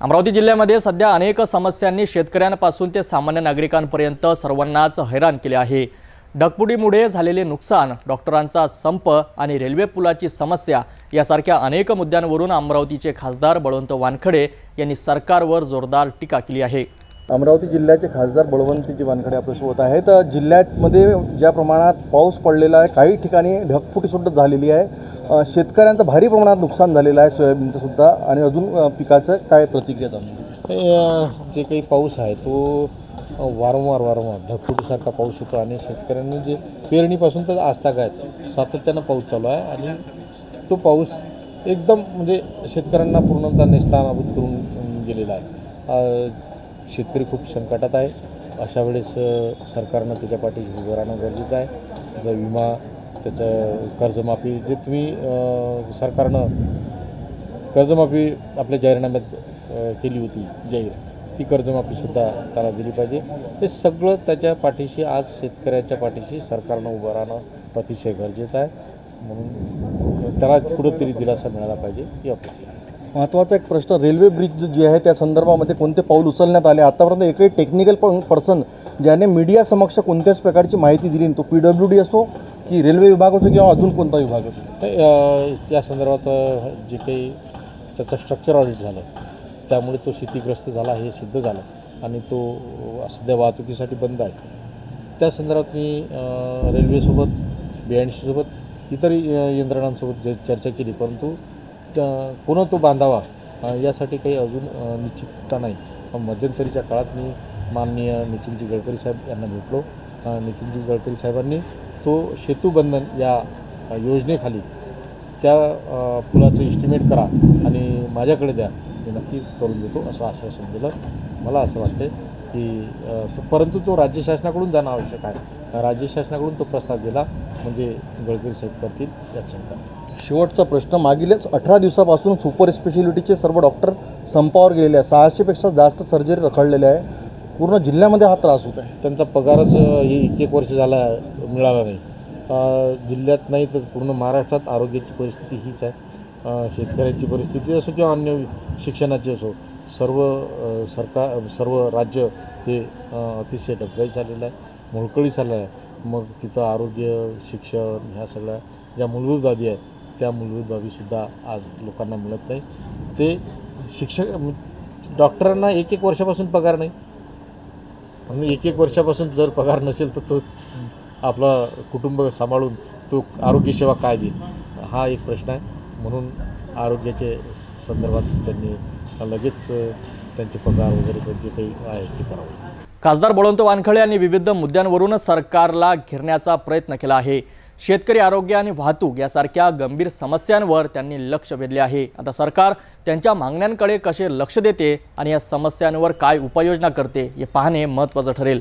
अमरावती जिल्ह्यामध्ये सध्या अनेक समस्यांनी शेतकऱ्यांपासून ते सामान्य नागरिकांपर्यंत सर्वांनाच हैराण केले आहे। ढगफुटीमुळे झालेले नुकसान, डॉक्टरांचा संप आणि रेल्वे पुलाची समस्या यासारख्या अनेक मुद्द्यांवरून अमरावतीचे खासदार बळवंत वानखडे यांनी सरकारवर जोरदार टीका केली आहे। अमरावती जिल्ह्याचे खासदार बळवंत वानखडे आपल्यासोबत आहेत। जिल्ह्यामध्ये ज्या प्रमाणात पाऊस पडलेला आहे, काही ठिकाणी ढगफुटी सुद्धा झालेली आहे। शेतकऱ्यांचं भारी प्रमाणात नुकसान झालेलं आहे, सोयाबीनचं सुद्धा, आणि अजून पिकाचं काय प्रतिक्रिया आहे? जे काही पाऊस आहे तो वारंवार ढगफुटीसारखा पाऊस होतो आणि शेतकऱ्यांनी जे पेरणीपासून तर आजतागायत सातत्यानं पाऊस चालू आहे आणि तो पाऊस एकदम म्हणजे शेतकऱ्यांना पूर्णतः नेस्तनाबूत करून गेलेला आहे। शेतकरी खूप संकटात आहे। अशा वेळेस सरकारनं त्याच्या पाठीशी उभं राहणं गरजेचं आहे। त्याचा विमा, त्याचं कर्जमाफी, जे तुम्ही सरकारनं कर्जमाफी आपल्या जाहीरनाम्यात केली होती जाहीर, ती कर्जमाफीसुद्धा त्याला दिली पाहिजे। हे सगळं त्याच्या पाठीशी, आज शेतकऱ्याच्या पाठीशी सरकारनं उभं राहणं अतिशय गरजेचं आहे। म्हणून त्याला कुठंतरी दिलासा मिळाला पाहिजे ही अपेक्षा आहे। महत्त्वाचा एक प्रश्न, रेल्वे ब्रिज जे आहे त्या संदर्भामध्ये कोणते पाऊल उचलण्यात आले? आतापर्यंत एकही टेक्निकल पर्सन ज्याने मीडिया समक्ष कोणत्याच प्रकारची माहिती दिली, तो PWD असो की रेल्वे विभाग असो किंवा अजून कोणता विभाग असो, या संदर्भात जे काही त्याचं स्ट्रक्चर ऑडिट झालं त्यामुळे तो क्षतिग्रस्त झाला हे सिद्ध झालं आणि तो सध्या वाहतुकीसाठी बंद आहे। त्या संदर्भात मी रेल्वेसोबत, BNC सोबत, इतर यंत्रणांसोबत चर्चा केली, परंतु पुन्हा तो बांधावा यासाठी काही अजून निश्चितता नाही। पण मध्यंतरीच्या काळात मी माननीय नितीनजी गडकरी साहेब यांना भेटलो। नितीनजी गडकरी साहेबांनी तो सेतुबंधन या योजनेखाली त्या पुलाचं इस्टिमेट करा आणि माझ्याकडे द्या, मी नक्की करून देतो असं आश्वासन दिलं। मला असं वाटतं की परंतु तो राज्य शासनाकडून जाणं आवश्यक आहे। राज्य शासनाकडून तो प्रस्ताव दिला म्हणजे गडकरी साहेब करतील यात शंका नाही। शेवटचा प्रश्न, मागीलच 18 दिवसापासून सुपर स्पेशालिटीचे सर्व डॉक्टर संपावर गेलेले आहे। 600पेक्षा जास्त सर्जरी रखडलेल्या आहे। पूर्ण जिल्ह्यामध्ये हा त्रास होत आहे। त्यांचा पगारच ही 1 वर्ष झाला मिळाला नाही। जिल्ह्यात नाही तर पूर्ण महाराष्ट्रात आरोग्याची परिस्थिती हीच आहे। शेतकऱ्यांची परिस्थिती असो किंवा अन्य शिक्षणाची असो, सर्व राज्य हे अतिशय डबघाईस आलेलं आहे, मोडकळीस आलं आहे। मग तिथं आरोग्य, शिक्षण ह्या सगळ्या ज्या मूलभूत बाबी आहेत त्या मूलभूत बाबीसुद्धा आज लोकांना मिळत नाही। ते डॉक्टरांना 1 वर्षापासून पगार नाही आणि 1 वर्षापासून जर पगार नसेल तर तो आपला कुटुंब सांभाळून तो आरोग्यसेवा काय देईल, हा एक प्रश्न आहे। म्हणून आरोग्याचे संदर्भात त्यांनी लगेच त्यांचे पगार वगैरे जे काही आहे ते करावं। खासदार बळवंत वानखडे यांनी विविध मुद्द्यांवरून सरकारला घेरण्याचा प्रयत्न केला आहे। शेतकरी, आरोग्य आणि वाहतूक यासारख्या गंभीर समस्यांवर त्यांनी लक्ष वेधले आहे। आता सरकार त्यांच्या मागण्यांकडे कसे लक्ष देते आणि या समस्यांवर काय उपाययोजना करते हे पाहणे महत्त्वाचं ठरेल।